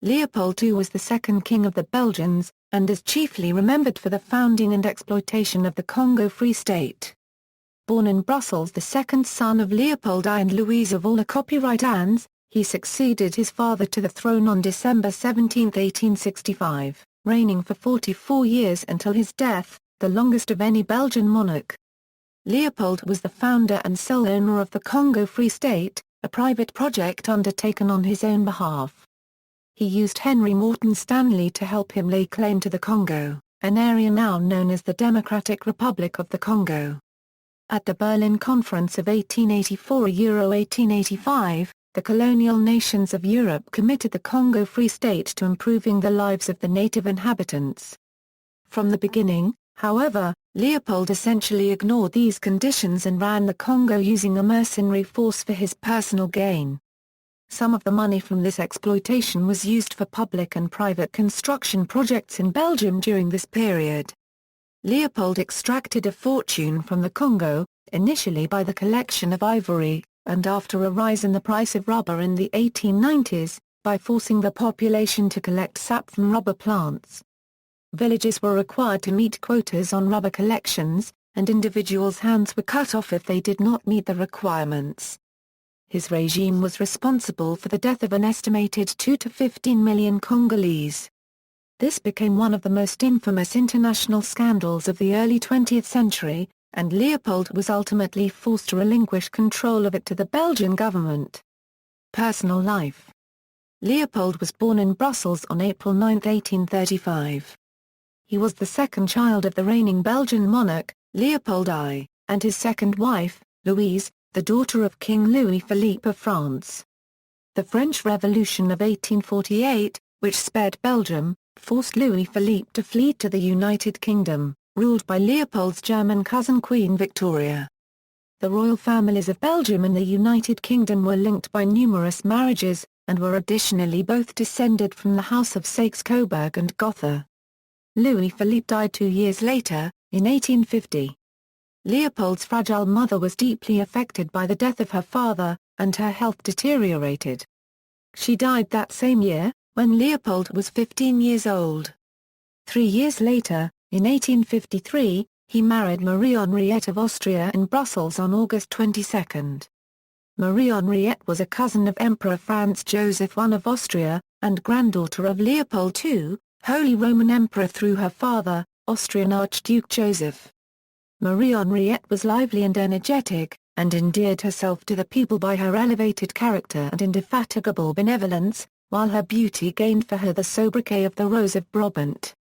Leopold II was the second king of the Belgians, and is chiefly remembered for the founding and exploitation of the Congo Free State. Born in Brussels, the second son of Leopold I and Louise of all the copyright Annes, he succeeded his father to the throne on December 17, 1865, reigning for 44 years until his death, the longest of any Belgian monarch. Leopold was the founder and sole owner of the Congo Free State, a private project undertaken on his own behalf. He used Henry Morton Stanley to help him lay claim to the Congo, an area now known as the Democratic Republic of the Congo. At the Berlin Conference of 1884–1885, the colonial nations of Europe committed the Congo Free State to improving the lives of the native inhabitants. From the beginning, however, Leopold essentially ignored these conditions and ran the Congo using a mercenary force for his personal gain. Some of the money from this exploitation was used for public and private construction projects in Belgium during this period. Leopold extracted a fortune from the Congo, initially by the collection of ivory, and after a rise in the price of rubber in the 1890s, by forcing the population to collect sap from rubber plants. Villages were required to meet quotas on rubber collections, and individuals' hands were cut off if they did not meet the requirements. His regime was responsible for the death of an estimated 2 to 15 million Congolese. This became one of the most infamous international scandals of the early 20th century, and Leopold was ultimately forced to relinquish control of it to the Belgian government. Personal life. Leopold was born in Brussels on April 9, 1835. He was the second child of the reigning Belgian monarch, Leopold I, and his second wife, Louise, the daughter of King Louis-Philippe of France. The French Revolution of 1848, which spared Belgium, forced Louis-Philippe to flee to the United Kingdom, ruled by Leopold's German cousin Queen Victoria. The royal families of Belgium and the United Kingdom were linked by numerous marriages, and were additionally both descended from the House of Saxe-Coburg and Gotha. Louis-Philippe died 2 years later, in 1850. Leopold's fragile mother was deeply affected by the death of her father, and her health deteriorated. She died that same year, when Leopold was 15 years old. 3 years later, in 1853, he married Marie Henriette of Austria in Brussels on August 22. Marie Henriette was a cousin of Emperor Franz Joseph I of Austria, and granddaughter of Leopold II, Holy Roman Emperor through her father, Austrian Archduke Joseph. Marie Henriette was lively and energetic, and endeared herself to the people by her elevated character and indefatigable benevolence, while her beauty gained for her the sobriquet of the Rose of Brabant.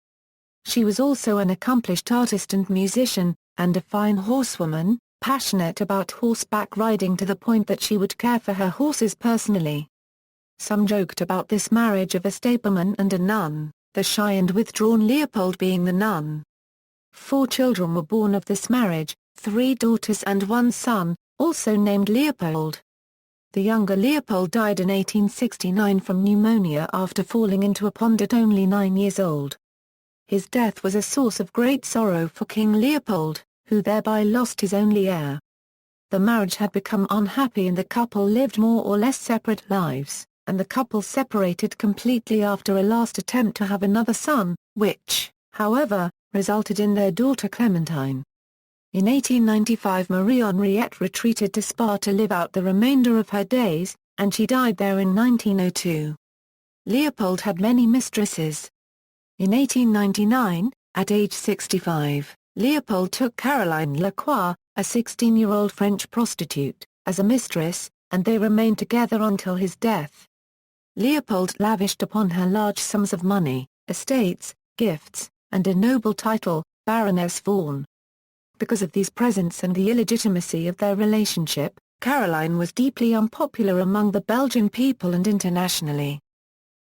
She was also an accomplished artist and musician, and a fine horsewoman, passionate about horseback riding to the point that she would care for her horses personally. Some joked about this marriage of a stableman and a nun, the shy and withdrawn Leopold being the nun. 4 children were born of this marriage, 3 daughters and 1 son, also named Leopold. The younger Leopold died in 1869 from pneumonia after falling into a pond at only 9 years old. His death was a source of great sorrow for King Leopold, who thereby lost his only heir. The marriage had become unhappy and the couple lived more or less separate lives, and the couple separated completely after a last attempt to have another son, which, however, resulted in their daughter Clementine. In 1895 Marie Henriette retreated to Spa to live out the remainder of her days, and she died there in 1902. Leopold had many mistresses. In 1899, at age 65, Leopold took Caroline Lacroix, a 16-year-old French prostitute, as a mistress, and they remained together until his death. Leopold lavished upon her large sums of money, estates, gifts, and a noble title, Baroness Vaughan. Because of these presents and the illegitimacy of their relationship, Caroline was deeply unpopular among the Belgian people and internationally.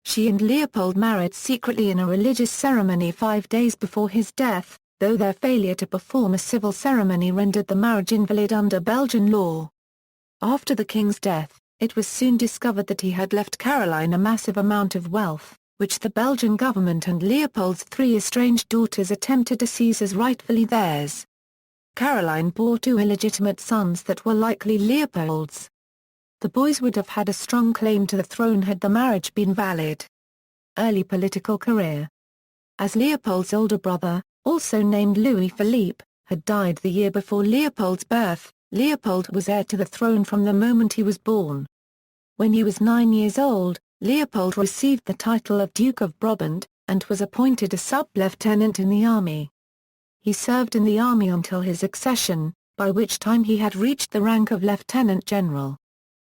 She and Leopold married secretly in a religious ceremony 5 days before his death, though their failure to perform a civil ceremony rendered the marriage invalid under Belgian law. After the king's death, it was soon discovered that he had left Caroline a massive amount of wealth, which the Belgian government and Leopold's 3 estranged daughters attempted to seize as rightfully theirs. Caroline bore 2 illegitimate sons that were likely Leopold's. The boys would have had a strong claim to the throne had the marriage been valid. Early political career. As Leopold's older brother, also named Louis Philippe, had died the year before Leopold's birth, Leopold was heir to the throne from the moment he was born. When he was 9 years old, Leopold received the title of Duke of Brabant, and was appointed a sub-lieutenant in the army. He served in the army until his accession, by which time he had reached the rank of lieutenant general.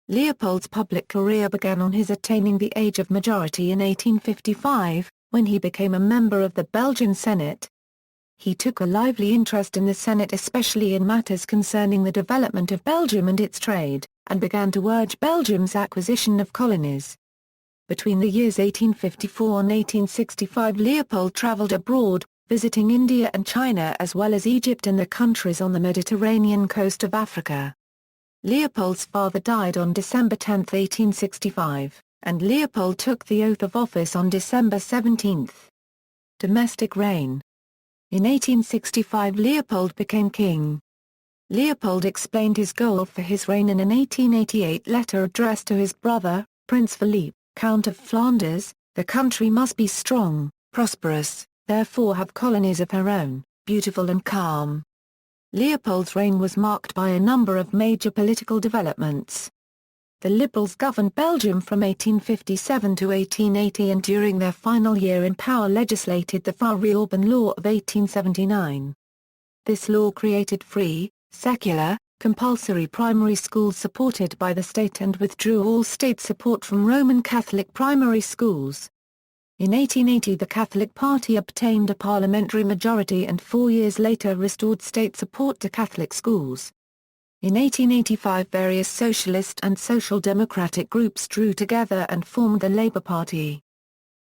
Leopold's public career began on his attaining the age of majority in 1855, when he became a member of the Belgian Senate. He took a lively interest in the Senate, especially in matters concerning the development of Belgium and its trade, and began to urge Belgium's acquisition of colonies. Between the years 1854 and 1865 Leopold travelled abroad, visiting India and China as well as Egypt and the countries on the Mediterranean coast of Africa. Leopold's father died on December 10, 1865, and Leopold took the oath of office on December 17. Domestic reign. In 1865 Leopold became king. Leopold explained his goal for his reign in an 1888 letter addressed to his brother, Prince Philippe, Count of Flanders: "The country must be strong, prosperous, therefore have colonies of her own, beautiful and calm." Leopold's reign was marked by a number of major political developments. The Liberals governed Belgium from 1857 to 1880 and during their final year in power legislated the Vaux-Urban Law of 1879. This law created free, secular, compulsory primary schools supported by the state and withdrew all state support from Roman Catholic primary schools. In 1880 the Catholic Party obtained a parliamentary majority and 4 years later restored state support to Catholic schools. In 1885 various socialist and social democratic groups drew together and formed the Labour Party.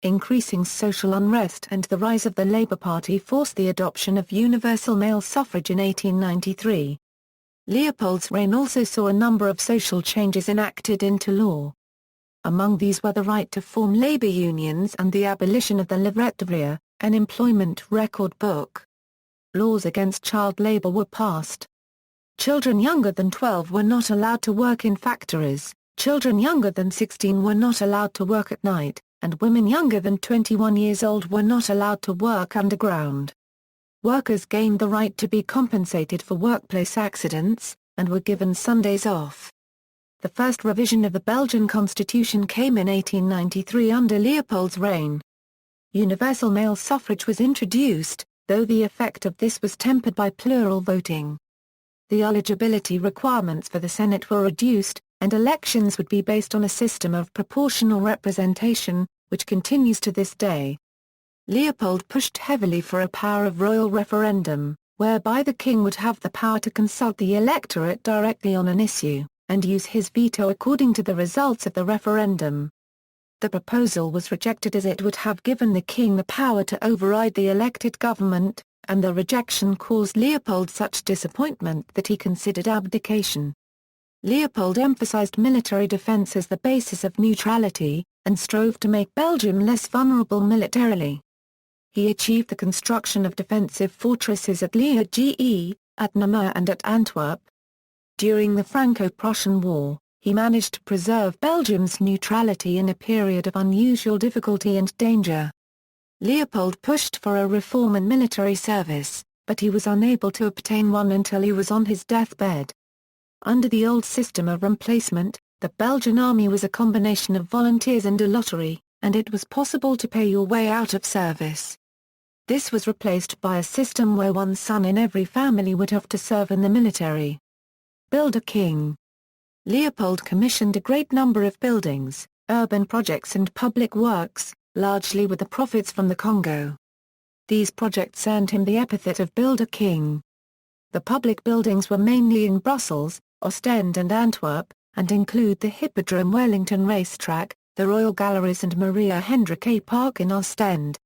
Increasing social unrest and the rise of the Labour Party forced the adoption of universal male suffrage in 1893. Leopold's reign also saw a number of social changes enacted into law. Among these were the right to form labour unions and the abolition of the livret d'ouvrier, an employment record book. Laws against child labour were passed. Children younger than 12 were not allowed to work in factories, children younger than 16 were not allowed to work at night, and women younger than 21 years old were not allowed to work underground. Workers gained the right to be compensated for workplace accidents, and were given Sundays off. The first revision of the Belgian constitution came in 1893 under Leopold's reign. Universal male suffrage was introduced, though the effect of this was tempered by plural voting. The eligibility requirements for the Senate were reduced, and elections would be based on a system of proportional representation, which continues to this day. Leopold pushed heavily for a power of royal referendum, whereby the king would have the power to consult the electorate directly on an issue, and use his veto according to the results of the referendum. The proposal was rejected as it would have given the king the power to override the elected government, and the rejection caused Leopold such disappointment that he considered abdication. Leopold emphasized military defense as the basis of neutrality, and strove to make Belgium less vulnerable militarily. He achieved the construction of defensive fortresses at Liege, at Namur and at Antwerp. During the Franco-Prussian War, he managed to preserve Belgium's neutrality in a period of unusual difficulty and danger. Leopold pushed for a reform in military service, but he was unable to obtain one until he was on his deathbed. Under the old system of remplacement, the Belgian army was a combination of volunteers and a lottery, and it was possible to pay your way out of service. This was replaced by a system where one son in every family would have to serve in the military. Builder King. Leopold commissioned a great number of buildings, urban projects and public works, largely with the profits from the Congo. These projects earned him the epithet of Builder King. The public buildings were mainly in Brussels, Ostend and Antwerp, and include the Hippodrome Wellington Racetrack, the Royal Galleries and Maria Hendricke Park in Ostend.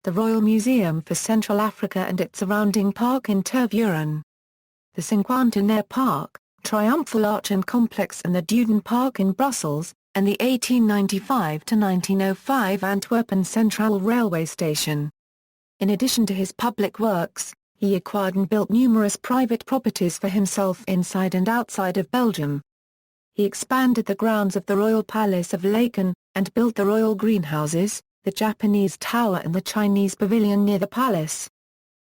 The Royal Museum for Central Africa and its surrounding park in Tervuren. The Cinquantenaire Park, Triumphal Arch and Complex and the Duden Park in Brussels, and the 1895–1905 Antwerpen Central Railway Station. In addition to his public works, he acquired and built numerous private properties for himself inside and outside of Belgium. He expanded the grounds of the Royal Palace of Laeken, and built the royal greenhouses, the Japanese Tower and the Chinese Pavilion near the palace.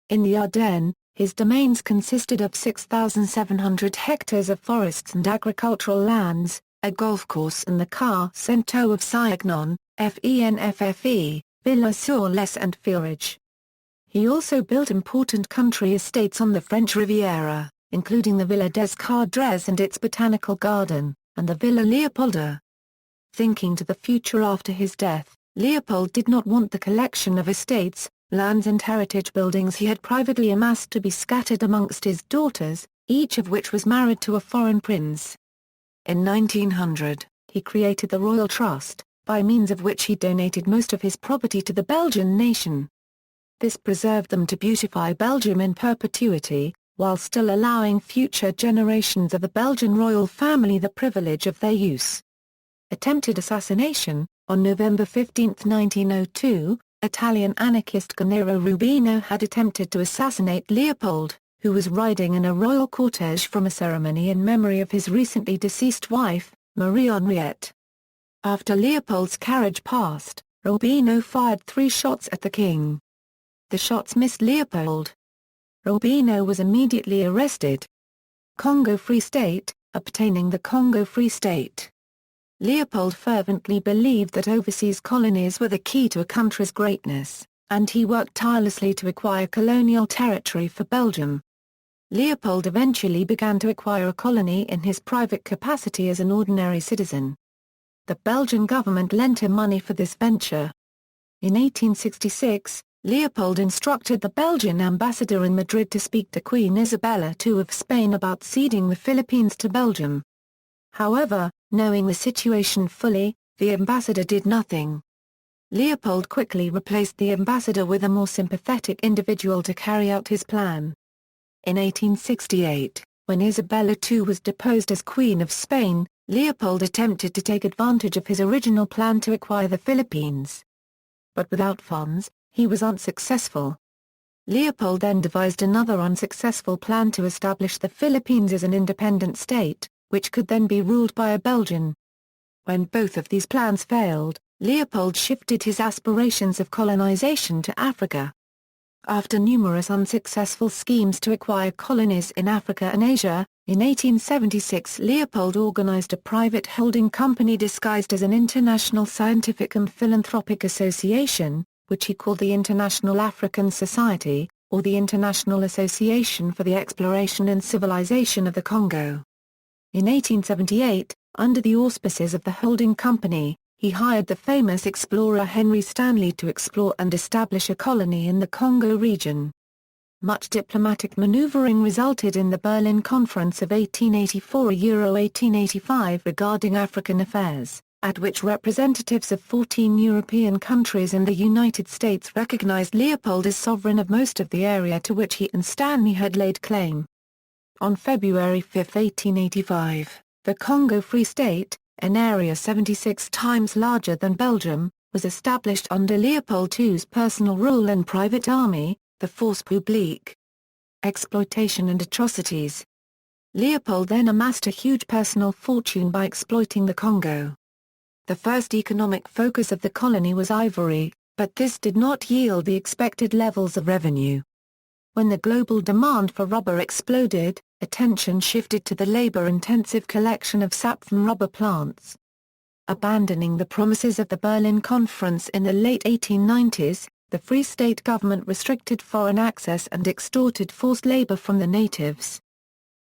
In the Ardennes, his domains consisted of 6,700 hectares of forests and agricultural lands, a golf course and the Car-Cento of Siagnon, FENFFE, Villars-sur-Lez and Furage. He also built important country estates on the French Riviera, including the Villa des Cadres and its botanical garden, and the Villa Leopolda. Thinking to the future after his death, Leopold did not want the collection of estates, lands and heritage buildings he had privately amassed to be scattered amongst his daughters, each of which was married to a foreign prince. In 1900, he created the Royal Trust, by means of which he donated most of his property to the Belgian nation. This preserved them to beautify Belgium in perpetuity, while still allowing future generations of the Belgian royal family the privilege of their use. Attempted assassination. On November 15, 1902, Italian anarchist Gennaro Rubino had attempted to assassinate Leopold, who was riding in a royal cortege from a ceremony in memory of his recently deceased wife, Marie Henriette. After Leopold's carriage passed, Rubino fired 3 shots at the king. The shots missed Leopold. Rubino was immediately arrested. Congo Free State, obtaining the Congo Free State. Leopold fervently believed that overseas colonies were the key to a country's greatness, and he worked tirelessly to acquire colonial territory for Belgium. Leopold eventually began to acquire a colony in his private capacity as an ordinary citizen. The Belgian government lent him money for this venture. In 1866, Leopold instructed the Belgian ambassador in Madrid to speak to Queen Isabella II of Spain about ceding the Philippines to Belgium. However, knowing the situation fully, the ambassador did nothing. Leopold quickly replaced the ambassador with a more sympathetic individual to carry out his plan. In 1868, when Isabella II was deposed as Queen of Spain, Leopold attempted to take advantage of his original plan to acquire the Philippines. But without funds, he was unsuccessful. Leopold then devised another unsuccessful plan to establish the Philippines as an independent state, which could then be ruled by a Belgian. When both of these plans failed, Leopold shifted his aspirations of colonization to Africa. After numerous unsuccessful schemes to acquire colonies in Africa and Asia, in 1876 Leopold organized a private holding company disguised as an international scientific and philanthropic association, which he called the International African Society, or the International Association for the Exploration and Civilization of the Congo. In 1878, under the auspices of the holding company, he hired the famous explorer Henry Stanley to explore and establish a colony in the Congo region. Much diplomatic maneuvering resulted in the Berlin Conference of 1884–1885 regarding African affairs, at which representatives of 14 European countries and the United States recognized Leopold as sovereign of most of the area to which he and Stanley had laid claim. On February 5, 1885, the Congo Free State, an area 76 times larger than Belgium, was established under Leopold II's personal rule and private army, the Force Publique. Exploitation and atrocities. Leopold then amassed a huge personal fortune by exploiting the Congo. The first economic focus of the colony was ivory, but this did not yield the expected levels of revenue. When the global demand for rubber exploded, attention shifted to the labor-intensive collection of sap from rubber plants. Abandoning the promises of the Berlin Conference in the late 1890s, the Free State government restricted foreign access and extorted forced labor from the natives.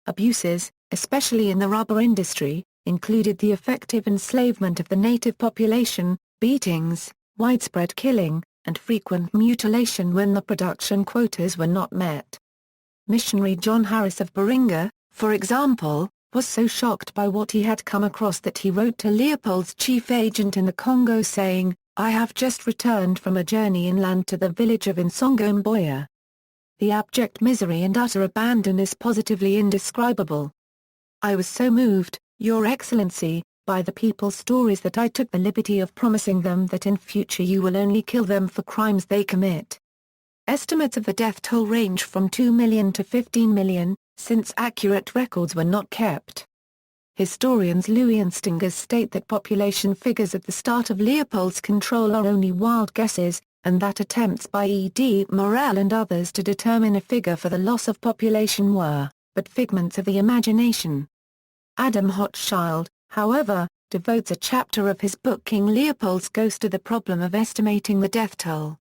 Abuses, especially in the rubber industry, included the effective enslavement of the native population, beatings, widespread killing, and frequent mutilation when the production quotas were not met. Missionary John Harris of Baringa, for example, was so shocked by what he had come across that he wrote to Leopold's chief agent in the Congo saying, "I have just returned from a journey inland to the village of Nsongo Mboya. The abject misery and utter abandon is positively indescribable. I was so moved, Your Excellency, by the people's stories that I took the liberty of promising them that in future you will only kill them for crimes they commit." Estimates of the death toll range from 2 million to 15 million, since accurate records were not kept. Historians Louis and Stingers state that population figures at the start of Leopold's control are only wild guesses, and that attempts by E.D. Morel and others to determine a figure for the loss of population were, but figments of the imagination. Adam Hochschild, however, devotes a chapter of his book King Leopold's Ghost to the problem of estimating the death toll.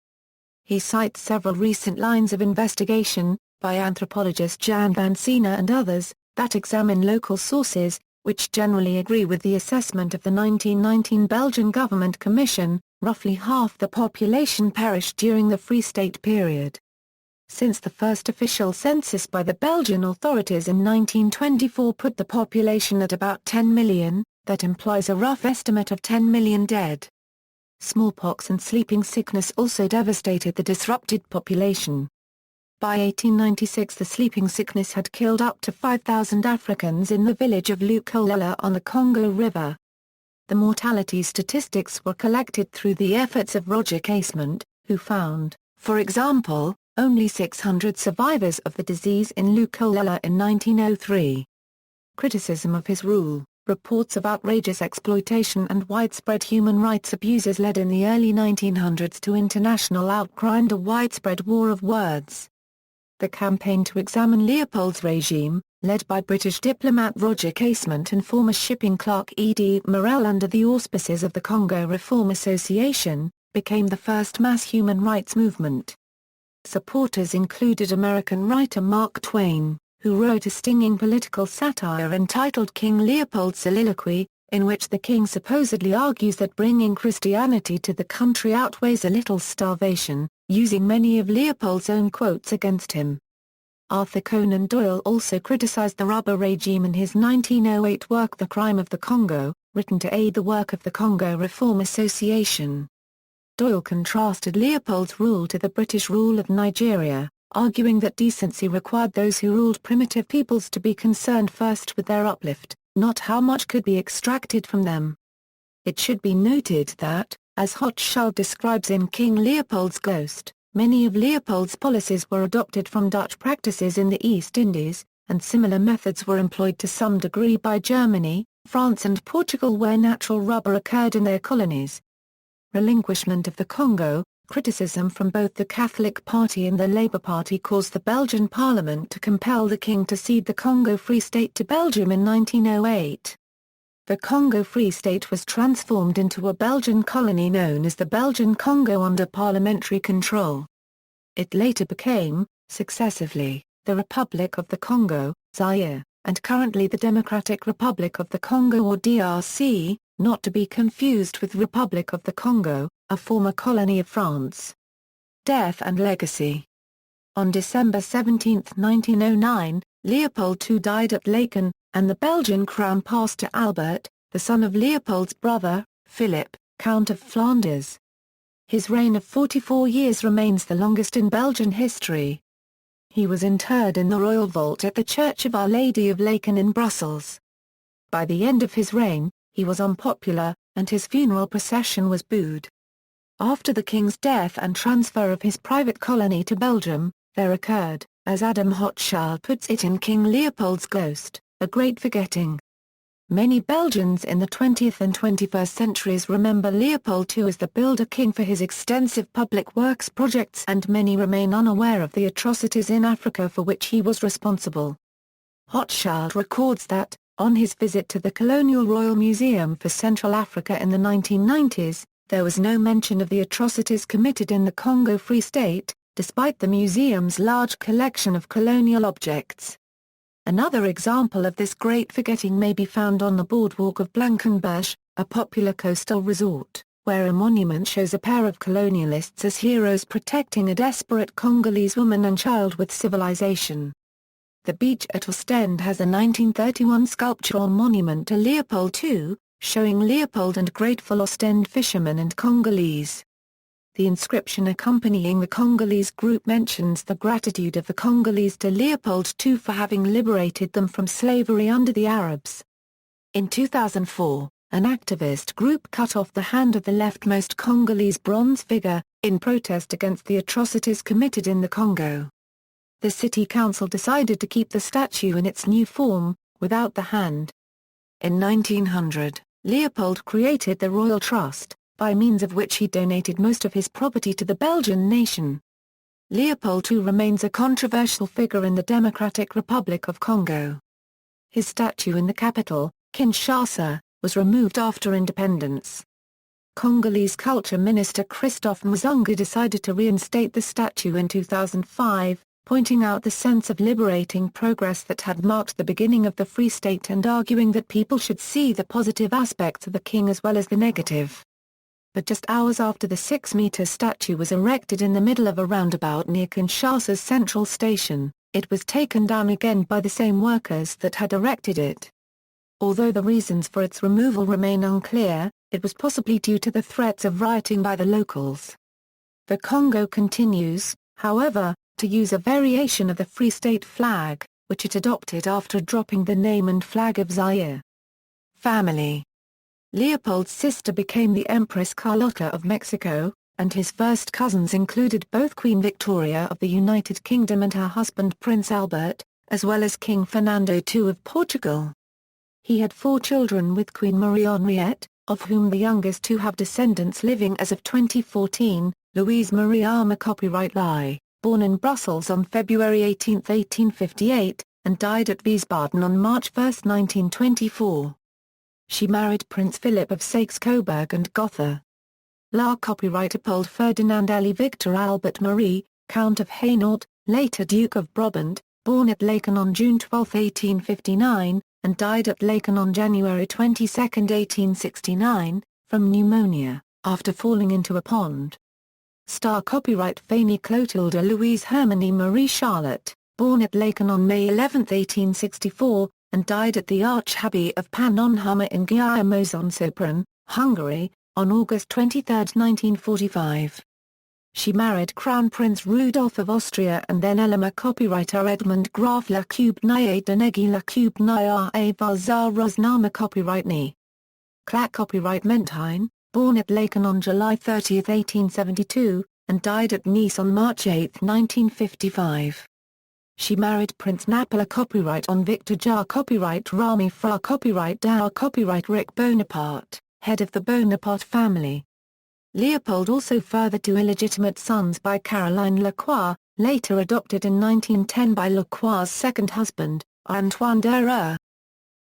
He cites several recent lines of investigation, by anthropologist Jan van Sina and others, that examine local sources, which generally agree with the assessment of the 1919 Belgian Government Commission. Roughly half the population perished during the Free State period. Since the first official census by the Belgian authorities in 1924 put the population at about 10 million, that implies a rough estimate of 10 million dead. Smallpox and sleeping sickness also devastated the disrupted population. By 1896 the sleeping sickness had killed up to 5,000 Africans in the village of Lukolela on the Congo River. The mortality statistics were collected through the efforts of Roger Casement, who found, for example, only 600 survivors of the disease in Lukolela in 1903. Criticism of his rule, reports of outrageous exploitation and widespread human rights abuses led in the early 1900s to international outcry and a widespread war of words. The campaign to examine Leopold's regime, led by British diplomat Roger Casement and former shipping clerk E.D. Morel under the auspices of the Congo Reform Association, became the first mass human rights movement. Supporters included American writer Mark Twain, who wrote a stinging political satire entitled King Leopold's Soliloquy, in which the king supposedly argues that bringing Christianity to the country outweighs a little starvation, using many of Leopold's own quotes against him. Arthur Conan Doyle also criticized the rubber regime in his 1908 work The Crime of the Congo, written to aid the work of the Congo Reform Association. Doyle contrasted Leopold's rule to the British rule of Nigeria, arguing that decency required those who ruled primitive peoples to be concerned first with their uplift, not how much could be extracted from them. It should be noted that, as Hochschild describes in King Leopold's Ghost, many of Leopold's policies were adopted from Dutch practices in the East Indies, and similar methods were employed to some degree by Germany, France and Portugal where natural rubber occurred in their colonies. Relinquishment of the Congo, criticism from both the Catholic Party and the Labour Party caused the Belgian Parliament to compel the king to cede the Congo Free State to Belgium in 1908. The Congo Free State was transformed into a Belgian colony known as the Belgian Congo under parliamentary control. It later became, successively, the Republic of the Congo, Zaire, and currently the Democratic Republic of the Congo or DRC, not to be confused with Republic of the Congo, a former colony of France. Death and legacy. On December 17, 1909, Leopold II died at Laeken, and the Belgian crown passed to Albert, the son of Leopold's brother, Philip, Count of Flanders. His reign of 44 years remains the longest in Belgian history. He was interred in the royal vault at the Church of Our Lady of Laeken in Brussels. By the end of his reign, he was unpopular, and his funeral procession was booed. After the king's death and transfer of his private colony to Belgium, there occurred, as Adam Hochschild puts it in King Leopold's Ghost, a great forgetting. Many Belgians in the 20th and 21st centuries remember Leopold II as the Builder King for his extensive public works projects, and many remain unaware of the atrocities in Africa for which he was responsible. Hochschild records that, on his visit to the Colonial Royal Museum for Central Africa in the 1990s, there was no mention of the atrocities committed in the Congo Free State, despite the museum's large collection of colonial objects. Another example of this great forgetting may be found on the Boardwalk of Blankenburg, a popular coastal resort, where a monument shows a pair of colonialists as heroes protecting a desperate Congolese woman and child with civilization. The beach at Ostend has a 1931 sculptural monument to Leopold II, showing Leopold and grateful Ostend fishermen and Congolese. The inscription accompanying the Congolese group mentions the gratitude of the Congolese to Leopold II for having liberated them from slavery under the Arabs. In 2004, an activist group cut off the hand of the leftmost Congolese bronze figure, in protest against the atrocities committed in the Congo. The city council decided to keep the statue in its new form, without the hand. In 1900, Leopold created the Royal Trust, by means of which he donated most of his property to the Belgian nation. Leopold II remains a controversial figure in the Democratic Republic of Congo. His statue in the capital, Kinshasa, was removed after independence. Congolese Culture Minister Christophe Muzungu decided to reinstate the statue in 2005, pointing out the sense of liberating progress that had marked the beginning of the Free State and arguing that people should see the positive aspects of the king as well as the negative. But just hours after the 6-meter statue was erected in the middle of a roundabout near Kinshasa's central station, it was taken down again by the same workers that had erected it. Although the reasons for its removal remain unclear, it was possibly due to the threats of rioting by the locals. The Congo continues, however, to use a variation of the Free State flag, which it adopted after dropping the name and flag of Zaire. Family. Leopold's sister became the Empress Carlota of Mexico, and his first cousins included both Queen Victoria of the United Kingdom and her husband Prince Albert, as well as King Fernando II of Portugal. He had 4 children with Queen Marie Henriette, of whom the youngest 2 have descendants living as of 2014, Louise Marie Arma copyright Lie, born in Brussels on February 18, 1858, and died at Wiesbaden on March 1, 1924. She married Prince Philip of Saxe-Coburg and Gotha. La copyright Leopold Ferdinand Elie Victor Albert Marie, Count of Hainault, later Duke of Brabant, born at Laeken on June 12, 1859, and died at Laeken on January 22, 1869, from pneumonia, after falling into a pond. Star copyright Fanny Clotilde Louise Hermione Marie Charlotte, born at Laeken on May 11, 1864, and died at the Archabbey of Pannonhalma in Győr-Mozon-Sopron, Hungary, on August 23, 1945. She married Crown Prince Rudolf of Austria and then Elima copywriter Edmund Graf Lakubnaya Denegi Lakubnaya Avazar Roznama copyright Ni. Clack copyright Mentine, born at Laeken on July 30, 1872, and died at Nice on March 8, 1955. She married Prince Napola copyright on Victor Jar copyright Rami Fra copyright Dower copyright Rick Bonaparte, head of the Bonaparte family. Leopold also fathered 2 illegitimate sons by Caroline Lacroix, later adopted in 1910 by Lacroix's second husband, Antoine Dereur.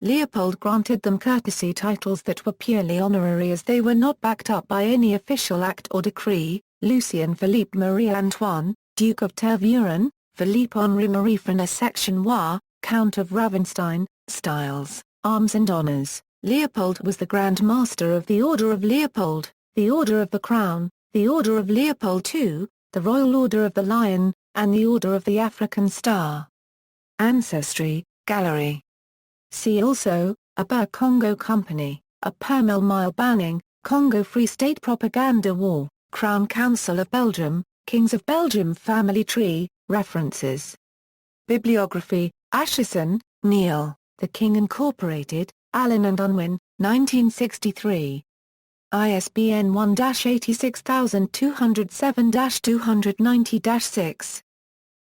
Leopold granted them courtesy titles that were purely honorary as they were not backed up by any official act or decree. Lucien Philippe Marie Antoine, Duke of Tervuren, Philippe Henri Marie Frenes Section Noir, Count of Ravenstein, Styles, Arms and Honours. Leopold was the Grand Master of the Order of Leopold, the Order of the Crown, the Order of Leopold II, the Royal Order of the Lion, and the Order of the African Star. Ancestry, Gallery. See also, Aber Congo Company, a Permel Mile Banning, Congo Free State Propaganda War, Crown Council of Belgium, Kings of Belgium Family Tree, References. Bibliography, Acheson, Neil, The King Incorporated, Allen and Unwin, 1963. ISBN 1-86207-290-6.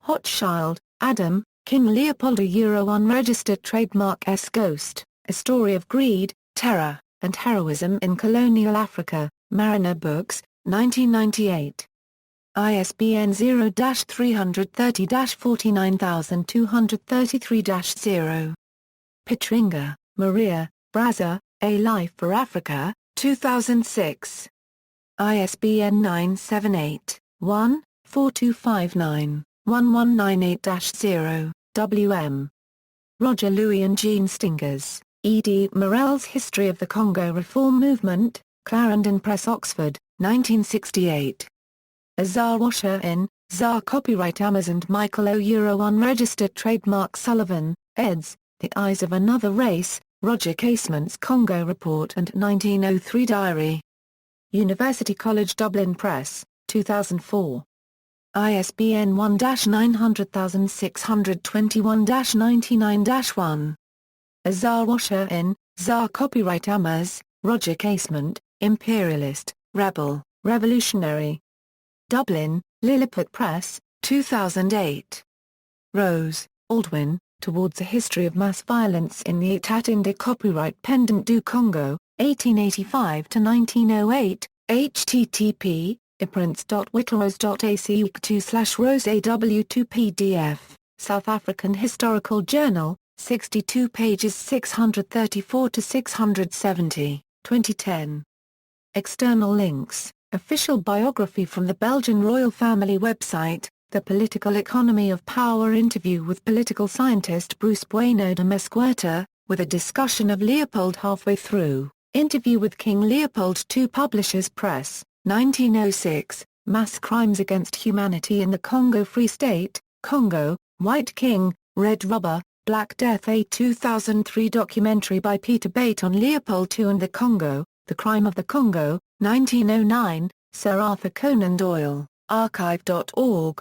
Hochschild, Adam, King Leopold Euro Unregistered Trademark S. Ghost, A Story of Greed, Terror, and Heroism in Colonial Africa, Mariner Books, 1998. ISBN 0-330-49233-0. Pitringa, Maria, Brazza, A Life for Africa, 2006. ISBN 978-1-4259-1198-0, W.M. Roger Louis and Jean Stingers, E.D. Morel's History of the Congo Reform Movement, Clarendon Press Oxford, 1968. Azar Washer in, Zar Copyright Amazon Michael O. Euro Unregistered Trademark Sullivan, eds. The Eyes of Another Race, Roger Casement's Congo Report and 1903 Diary. University College Dublin Press, 2004. ISBN 1-900621-99-1. Azar Washer in, Zar Copyright Amaz, Roger Casement, Imperialist, Rebel, Revolutionary. Dublin, Lilliput Press, 2008. Rose, Aldwyn, Towards a History of Mass Violence in the État Indé Copyright Pendant du Congo, 1885-1908, http, iprints.witteros.ac2/roseaw2 pdf, South African Historical Journal, 62 pages 634-670, 2010. External links, official biography from the Belgian royal family website, The Political Economy of Power interview with political scientist Bruce Bueno de Mesquita, with a discussion of Leopold halfway through, interview with King Leopold II Publishers Press, 1906, Mass Crimes Against Humanity in the Congo Free State, Congo, White King, Red Rubber, Black Death. A 2003 documentary by Peter Bate on Leopold II and the Congo, The Crime of the Congo, 1909, Sir Arthur Conan Doyle, archive.org.